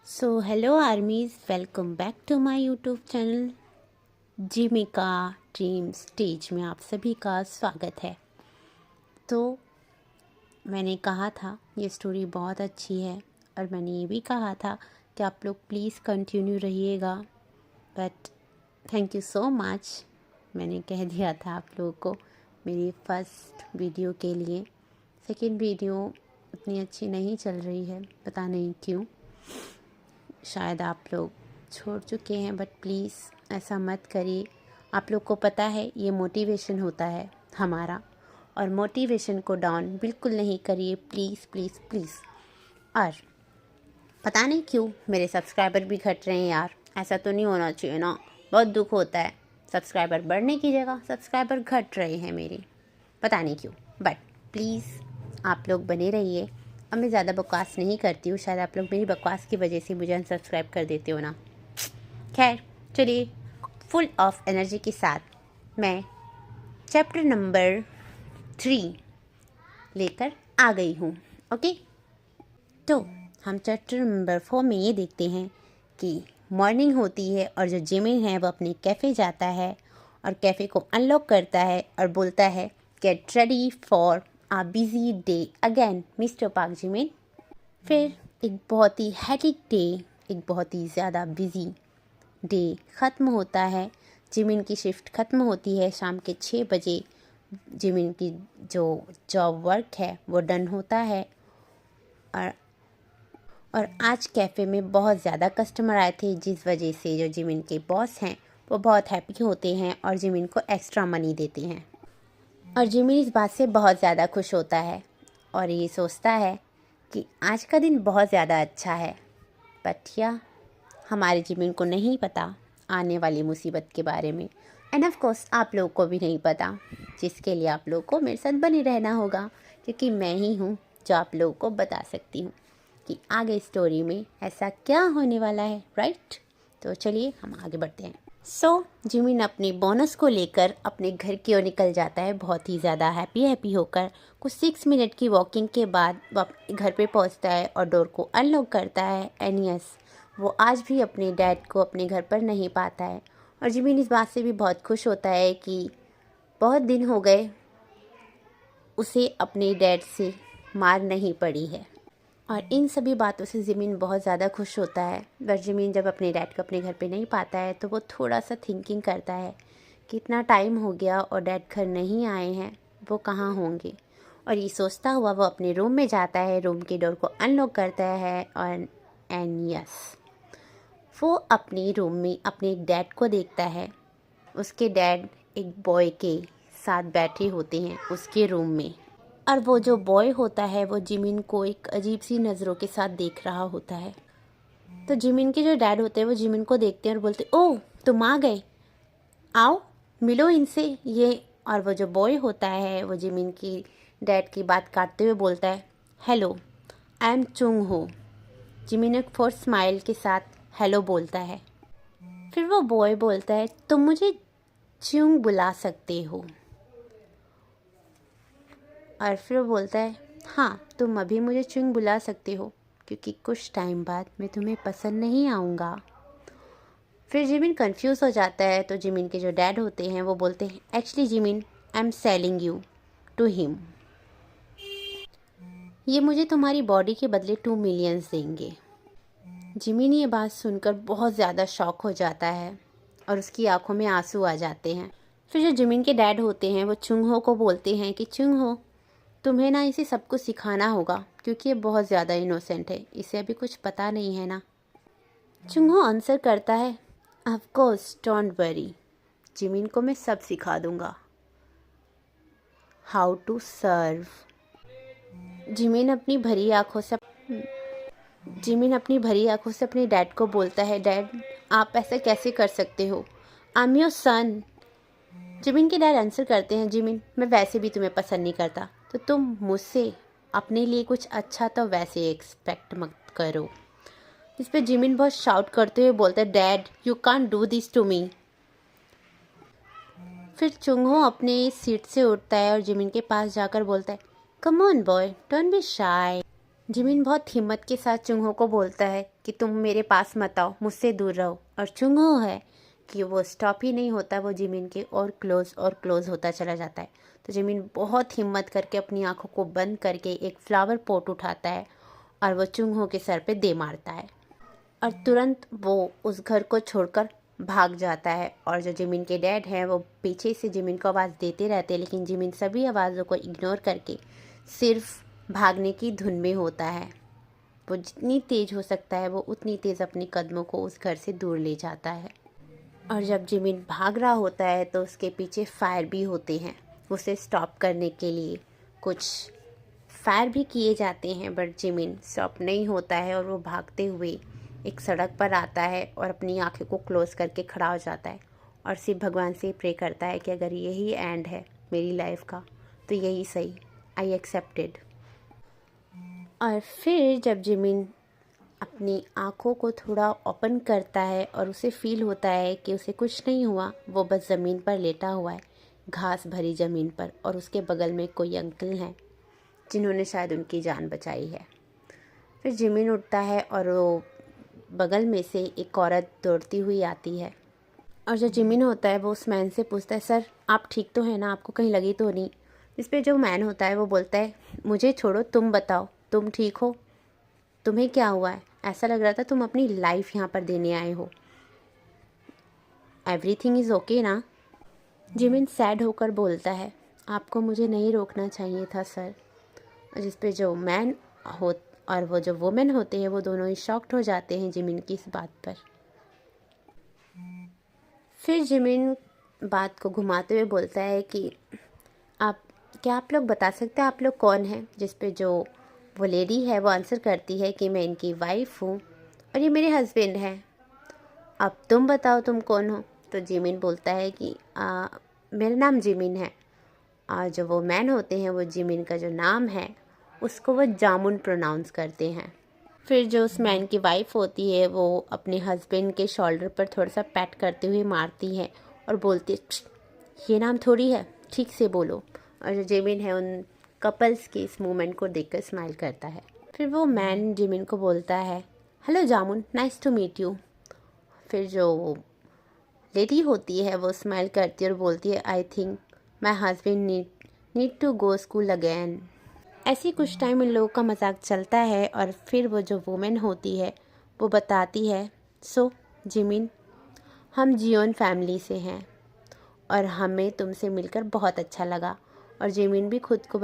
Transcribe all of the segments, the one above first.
So hello armies, welcome back to my YouTube channel जिमिका dream stage में आप सभी का स्वागत है। तो मैंने कहा था ये स्टोरी बहुत अच्छी है और मैंने ये भी कहा था कि आप लोग प्लीज़ कंटिन्यू रहिएगा, but thank you so much. मैंने कह दिया था आप लोगों को मेरी फर्स्ट वीडियो के लिए। सेकंड वीडियो उतनी अच्छी नहीं चल रही है, पता नहीं क्यों, शायद आप लोग छोड़ चुके हैं, बट प्लीज़ ऐसा मत करिए। आप लोग को पता है ये मोटिवेशन होता है हमारा, और मोटिवेशन को डाउन बिल्कुल नहीं करिए, प्लीज़ प्लीज़ प्लीज़। और पता नहीं क्यों मेरे सब्सक्राइबर भी घट रहे हैं यार, ऐसा तो नहीं होना चाहिए ना, बहुत दुख होता है। सब्सक्राइबर बढ़ने की जगह सब्सक्राइबर घट रहे हैं मेरे, पता नहीं क्यों, बट प्लीज़ आप लोग बने रहिए। अब मैं ज़्यादा बकवास नहीं करती हूँ, शायद आप लोग मेरी बकवास की वजह से मुझे अनसब्सक्राइब कर देते हो ना। खैर चलिए, फुल ऑफ एनर्जी के साथ मैं चैप्टर नंबर 3 लेकर आ गई हूँ। ओके, तो हम चैप्टर नंबर 4 में ये देखते हैं कि मॉर्निंग होती है और जो जिमिन है वो अपने कैफ़े जाता है और कैफ़े को अनलॉक करता है और बोलता है get ready for uh busy day again mister park Jimin. फिर एक बहुत ही हेक्टिक डे, एक बहुत ही ज़्यादा बिजी डे ख़त्म होता है। जिमिन की शिफ्ट ख़त्म होती है शाम के 6 बजे। जिमिन की जो जॉब वर्क है वो डन होता है और आज कैफ़े में बहुत ज़्यादा कस्टमर आए थे, जिस वजह से जो जिमिन के बॉस हैं वो बहुत हैप्पी होते हैं और जिमिन को एक्स्ट्रा मनी देते हैं। और जिमिन इस बात से बहुत ज़्यादा खुश होता है और ये सोचता है कि आज का दिन बहुत ज़्यादा अच्छा है। बट या हमारे जिमिन को नहीं पता आने वाली मुसीबत के बारे में, एंड ऑफ कोर्स आप लोगों को भी नहीं पता, जिसके लिए आप लोगों को मेरे साथ बने रहना होगा, क्योंकि मैं ही हूँ जो आप लोगों को बता सकती हूँ कि आगे स्टोरी में ऐसा क्या होने वाला है, राइट। तो चलिए हम आगे बढ़ते हैं। जिमिन अपने बोनस को लेकर अपने घर की ओर निकल जाता है, बहुत ही ज़्यादा हैप्पी होकर। कुछ 6 मिनट की वॉकिंग के बाद वो घर पे पहुंचता है और डोर को अनलॉक करता है। एंड यस, वो आज भी अपने डैड को अपने घर पर नहीं पाता है और जिमिन इस बात से भी बहुत खुश होता है कि बहुत दिन हो गए उसे अपने डैड से मार नहीं पड़ी है। और इन सभी बातों से जिमिन बहुत ज़्यादा खुश होता है। बट जिमिन जब अपने डैड को अपने घर पे नहीं पाता है तो वो थोड़ा सा थिंकिंग करता है कि इतना टाइम हो गया और डैड घर नहीं आए हैं, वो कहाँ होंगे। और ये सोचता हुआ वो अपने रूम में जाता है, रूम के डोर को अनलॉक करता है और एंड यस, वो अपने रूम में अपने डैड को देखता है। उसके डैड एक बॉय के साथ बैठे होते हैं उसके रूम में, और वो जो बॉय होता है वो जिमिन को एक अजीब सी नज़रों के साथ देख रहा होता है। तो जिमिन के जो डैड होते हैं वो जिमिन को देखते हैं और बोलते, ओह तुम आ गए, आओ मिलो इनसे ये। और वो जो बॉय होता है वो जिमिन की डैड की बात काटते हुए बोलता है, हेलो आई एम चुंग हो। जिमिन एक फोर स्माइल के साथ हेलो बोलता है। फिर वो बॉय बोलता है, तुम मुझे चुंग बुला सकते हो। और फिर वो बोलता है, हाँ तुम अभी मुझे चुंग बुला सकते हो, क्योंकि कुछ टाइम बाद मैं तुम्हें पसंद नहीं आऊँगा। फिर जिमिन कंफ्यूज हो जाता है। तो जिमिन के जो डैड होते हैं वो बोलते हैं, actually Jimin I am selling you to him, ये मुझे तुम्हारी बॉडी के बदले 2 मिलियंस देंगे। जिमिन ये बात सुनकर बहुत ज़्यादा शॉक हो जाता है और उसकी आंखों में आंसू आ जाते हैं। फिर जो जिमिन के डैड होते हैं वो चुंग हो को बोलते हैं कि चुंग हो, तुम्हें ना इसे सब कुछ सिखाना होगा, क्योंकि ये बहुत ज़्यादा इनोसेंट है, इसे अभी कुछ पता नहीं है ना। चुंगहो आंसर करता है, of course don't worry, Jimin को मैं सब सिखा दूंगा, हाउ टू सर्व। जिमिन अपनी भरी आंखों से अपने डैड को बोलता है, डैड आप ऐसा कैसे कर सकते हो, I am your son. Jimin के डैड आंसर करते हैं, जिमिन मैं वैसे भी तुम्हें पसंद नहीं करता, तो तुम मुझसे अपने लिए कुछ अच्छा तो वैसे एक्सपेक्ट मत करो। इस पर जिमिन बहुत शाउट करते हुए बोलता है, dad you can't do this to me. फिर चुंगहो अपने सीट से उठता है और जिमिन के पास जाकर बोलता है, come on boy don't be shy. Jimin बहुत हिम्मत के साथ चुंगहो को बोलता है कि तुम मेरे पास मत आओ, मुझसे दूर रहो। और चुंगो है कि वो स्टॉप ही नहीं होता, वो जिमिन के और क्लोज़ होता चला जाता है। तो जिमिन बहुत हिम्मत करके अपनी आंखों को बंद करके एक फ्लावर पॉट उठाता है और वो चुंगो के सर पे दे मारता है और तुरंत वो उस घर को छोड़कर भाग जाता है। और जो जिमिन के डैड हैं वो पीछे से जिमिन को आवाज़ देते रहते हैं, लेकिन जिमिन सभी आवाज़ों को इग्नोर करके सिर्फ भागने की धुन में होता है। वो जितनी तेज़ हो सकता है वो उतनी तेज़ अपने कदमों को उस घर से दूर ले जाता है। और जब जिमिन भाग रहा होता है तो उसके पीछे फायर भी होते हैं उसे स्टॉप करने के लिए। कुछ फायर भी किए जाते हैं बट जिमिन स्टॉप नहीं होता है और वो भागते हुए एक सड़क पर आता है और अपनी आंखें को क्लोज करके खड़ा हो जाता है और सिर्फ भगवान से प्रे करता है कि अगर यही एंड है मेरी लाइफ का तो यही सही, आई एक्सेप्टेड। और फिर जब जिमिन अपनी आँखों को थोड़ा ओपन करता है और उसे फील होता है कि उसे कुछ नहीं हुआ, वो बस ज़मीन पर लेटा हुआ है, घास भरी ज़मीन पर, और उसके बगल में कोई अंकल हैं जिन्होंने शायद उनकी जान बचाई है। फिर जिमिन उठता है और वो बगल में से एक औरत दौड़ती हुई आती है और जो जिमिन होता है वो उस मैन से पूछता है, सर आप ठीक तो हैं ना, आपको कहीं लगी तो नहीं। इस पे जो मैन होता है वो बोलता है, मुझे छोड़ो, तुम बताओ तुम ठीक हो, तुम्हें क्या हुआ है? ऐसा लग रहा था तुम अपनी लाइफ यहाँ पर देने आए हो, एवरीथिंग इज़ ओके ना। जिमिन सैड होकर बोलता है, आपको मुझे नहीं रोकना चाहिए था सर। जिस पे जो मैन हो और वो जो वुमेन होते हैं वो दोनों ही शॉक्ड हो जाते हैं जिमिन की इस बात पर। फिर जिमिन बात को घुमाते हुए बोलता है कि आप लोग बता सकते हैं आप लोग कौन हैं? जिस पे जो वो लेडी है वो आंसर करती है कि मैं इनकी वाइफ हूँ और ये मेरे हस्बैंड हैं। अब तुम बताओ तुम कौन हो? तो जिमिन बोलता है कि मेरा नाम जिमिन है। और जो वो मैन होते हैं वो जिमिन का जो नाम है उसको वो जामुन प्रोनाउंस करते हैं। फिर जो उस मैन की वाइफ होती है वो अपने हस्बैंड के शोल्डर पर थोड़ा सा पैट करते हुए मारती है और बोलती है, ये नाम थोड़ी है, ठीक से बोलो। और जो जिमिन है उन कपल्स के इस मूवमेंट को देखकर स्माइल करता है। फिर वो मैन जिमिन को बोलता है, hello Jamun, nice to meet you. फिर जो लेडी होती है वो स्माइल करती है और बोलती है, I think my husband need to go school again. ऐसे कुछ टाइम इन लोगों का मजाक चलता है और फिर वो जो वुमेन होती है वो बताती है, सो जिमिन, हम जियोन फैमिली से हैं और हमें तुमसे मिलकर बहुत अच्छा लगा। और जिमिन भी खुद को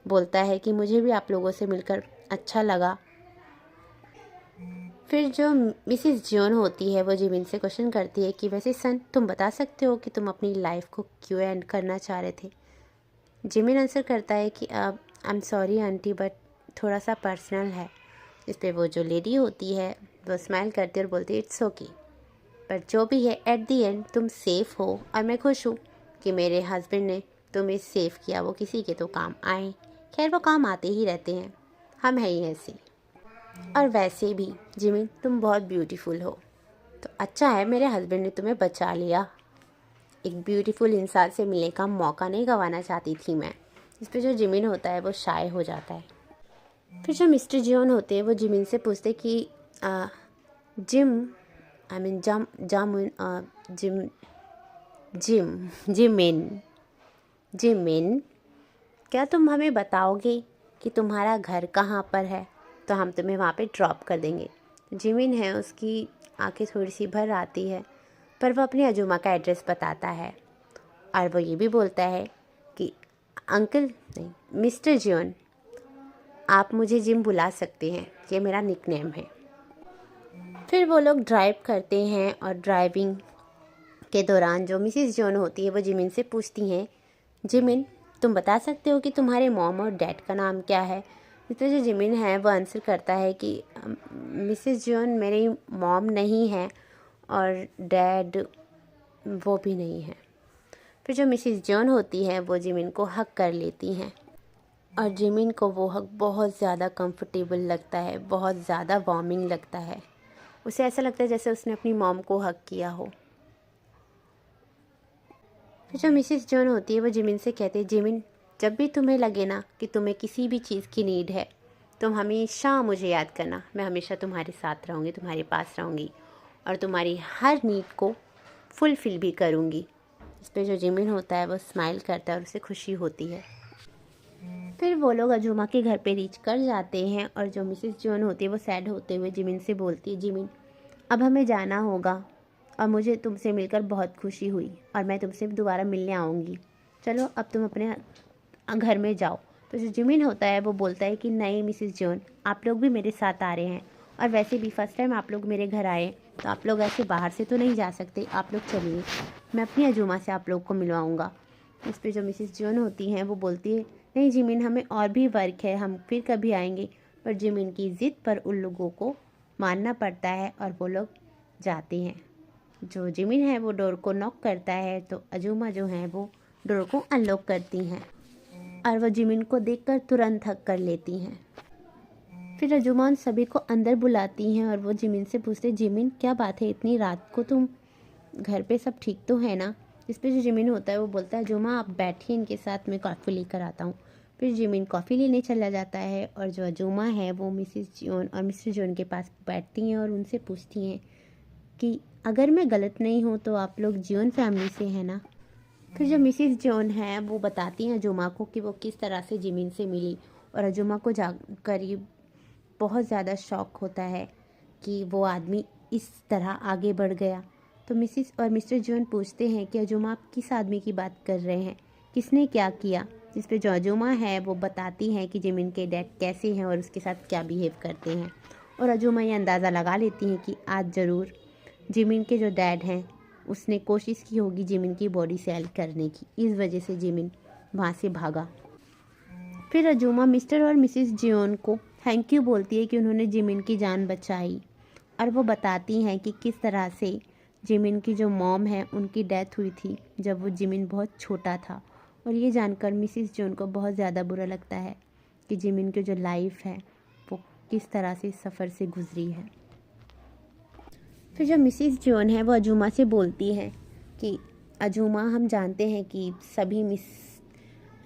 बोलता है कि मुझे भी आप लोगों से मिलकर अच्छा लगा। फिर जो मिसिस जियोन होती है वो जिमिन से क्वेश्चन करती है कि वैसे सन, तुम बता सकते हो कि तुम अपनी लाइफ को क्यों एंड करना चाह रहे थे? जिमिन आंसर करता है कि I am sorry aunty but थोड़ा सा पर्सनल है। इस पर वो जो लेडी होती है वो स्माइल करती है और बोलती है, इट्स ओके, पर जो भी है एट दी एंड तुम सेफ़ हो और मैं खुश हूँ कि मेरे हस्बैंड ने तुम्हें सेफ़ किया। वो किसी के तो काम आए, खैर वो काम आते ही रहते हैं, हम हैं ही ऐसे। और वैसे भी जिमिन तुम बहुत ब्यूटीफुल हो, तो अच्छा है मेरे हस्बैंड ने तुम्हें बचा लिया। एक ब्यूटीफुल इंसान से मिलने का मौका नहीं गंवाना चाहती थी मैं। इस पर जो जिमिन होता है वो शाय हो जाता है। फिर जो मिस्टर जियोन होते हैं वो जिमिन से पूछते कि जिमिन, क्या तुम हमें बताओगे कि तुम्हारा घर कहाँ पर है, तो हम तुम्हें वहाँ पे ड्रॉप कर देंगे। जिमिन है उसकी आंखें थोड़ी सी भर आती है पर वो अपने अजूमा का एड्रेस बताता है और वो ये भी बोलता है कि अंकल नहीं, मिस्टर जियोन, आप मुझे जिम बुला सकते हैं, ये मेरा निकनेम है। फिर वो लोग ड्राइव करते हैं और ड्राइविंग के दौरान जो मिसिस जियोन होती है वो जिमिन से पूछती हैं, जिमिन तुम बता सकते हो कि तुम्हारे मॉम और डैड का नाम क्या है? इसलिए जो जिमिन है वो आंसर करता है कि मिसिस जियोन, मेरी मॉम नहीं है और डैड वो भी नहीं है। फिर जो मिसिस जियोन होती है वो जिमिन को हक कर लेती हैं और जिमिन को वो हक बहुत ज़्यादा कंफर्टेबल लगता है, बहुत ज़्यादा वार्मिंग लगता है। उसे ऐसा लगता है जैसे उसने अपनी मॉम को हक किया हो। फिर जो मिसिस जियोन होती है वो जिमिन से कहते हैं, जिमिन जब भी तुम्हें लगे ना कि तुम्हें किसी भी चीज़ की नीड है तुम हमेशा मुझे याद करना, मैं हमेशा तुम्हारे साथ रहूँगी, तुम्हारे पास रहूँगी और तुम्हारी हर नीड को फुलफ़िल भी करूँगी। इस पे जो जिमिन होता है वो स्माइल करता है और उसे खुशी होती है। फिर वो लोग अजूमा के घर पे रीच कर जाते हैं और जो मिसेस जॉन होती है वो सैड होते हुए जिमिन से बोलती है, जिमिन अब हमें जाना होगा और मुझे तुमसे मिलकर बहुत खुशी हुई और मैं तुमसे दोबारा मिलने आऊँगी, चलो अब तुम अपने घर में जाओ। तो जो जिमिन होता है वो बोलता है कि नहीं मिसेस जॉन, आप लोग भी मेरे साथ आ रहे हैं और वैसे भी फर्स्ट टाइम आप लोग मेरे घर आए तो आप लोग ऐसे बाहर से तो नहीं जा सकते, आप लोग चलिए, मैं अपनी अजूमा से आप लोग को मिलवाऊँगा। इस पर जो मिसेस जॉन होती हैं वो बोलती है, नहीं जिमिन, हमें और भी वर्क है, हम फिर कभी आएंगे। पर जिमिन की ज़िद पर उन लोगों को मानना पड़ता है और वो लोग जाते हैं। जो जिमिन है वो डोर को नॉक करता है तो अजूमा जो है वो डोर को अनलॉक करती हैं और वो जिमिन को देखकर तुरंत हक कर लेती हैं। फिर अजूमा उन सभी को अंदर बुलाती हैं और वो जिमिन से पूछते, जिमिन क्या बात है, इतनी रात को तुम घर पे सब ठीक तो है ना? इस पर जो जिमिन होता है वो बोलता है, अजूमा आप बैठिए, इनके साथ मैं कॉफ़ी लेकर आता हूँ। फिर जिमिन कॉफ़ी लेने चला जाता है और जो अजूमा है वो मिसेस जॉन और मिस्टर जॉन के पास बैठती हैं और उनसे पूछती हैं कि अगर मैं गलत नहीं हूँ तो आप लोग जॉन फैमिली से हैं ना? फिर जो मिसेस जॉन है वो बताती हैं अजूमा को कि वो किस तरह से जिमिन से मिली और अजूमा को जाकर ये बहुत ज़्यादा शौक होता है कि वो आदमी इस तरह आगे बढ़ गया। तो मिसेस और मिस्टर जॉन पूछते हैं कि अजूमा आप किस आदमी की बात कर रहे हैं, किसने क्या किया? जिस पे जो अजूमा है वो बताती हैं कि जिमिन के डैड कैसे हैं और उसके साथ क्या बिहेव करते हैं और अजूमा ये अंदाज़ा लगा लेती हैं कि आज ज़रूर जिमिन के जो डैड हैं उसने कोशिश की होगी जिमिन की बॉडी सेल करने की, इस वजह से जिमिन वहाँ से भागा। फिर अजूमा मिस्टर और मिसेस जॉन को थैंक यू बोलती है कि उन्होंने जिमिन की जान बचाई और वो बताती हैं कि किस तरह से जिमिन की जो मॉम है उनकी डेथ हुई थी जब वो जिमिन बहुत छोटा था। और ये जानकर मिसेस जॉन को बहुत ज़्यादा बुरा लगता है कि जिमिन की जो लाइफ है वो किस तरह से सफ़र से गुजरी है। फिर जो मिसेस जॉन है वो अजूमा से बोलती है कि अजूमा, हम जानते हैं कि सभी मिस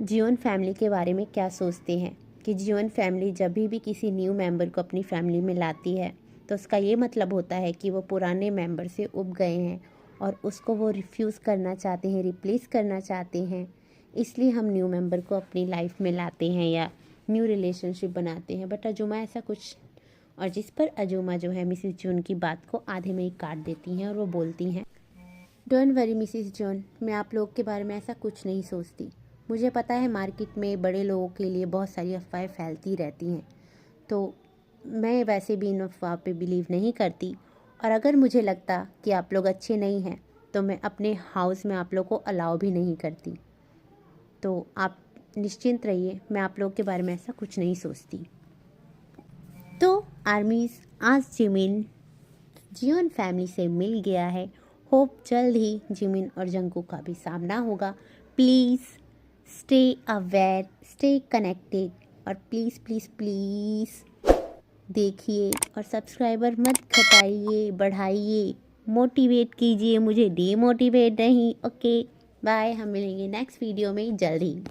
जॉन फैमिली के बारे में क्या सोचते हैं कि जॉन फैमिली जब भी किसी न्यू मेंबर को अपनी फैमिली में लाती है तो उसका ये मतलब होता है कि वो पुराने मेंबर से उब गए हैं और उसको वो रिफ्यूज़ करना चाहते हैं, रिप्लेस करना चाहते हैं, इसलिए हम न्यू मेंबर को अपनी लाइफ में लाते हैं या न्यू रिलेशनशिप बनाते हैं। बट अजूमा ऐसा कुछ, और जिस पर अजूमा जो है मिसेस जॉन की बात को आधे में ही काट देती हैं और वो बोलती हैं, डोंट वरी मिसेस जॉन, मैं आप लोग के बारे में ऐसा कुछ नहीं सोचती। मुझे पता है मार्केट में बड़े लोगों के लिए बहुत सारी अफवाहें फैलती रहती हैं, तो मैं वैसे भी इन अफवाह पे बिलीव नहीं करती और अगर मुझे लगता कि आप लोग अच्छे नहीं हैं तो मैं अपने हाउस में आप लोग को अलाउ भी नहीं करती। तो आप निश्चिंत रहिए, मैं आप लोग के बारे में ऐसा कुछ नहीं सोचती। तो आर्मीज़, आज जिमिन जियोन फैमिली से मिल गया है। होप जल्द ही जिमिन और जंगकुक का भी सामना होगा। Please stay aware, stay connected और प्लीज़ प्लीज़ प्लीज़ देखिए और सब्सक्राइबर मत घटाइए, बढ़ाइए, मोटिवेट कीजिए मुझे, डीमोटिवेट नहीं। ओके बाय, हम मिलेंगे नेक्स्ट वीडियो में जल्द ही।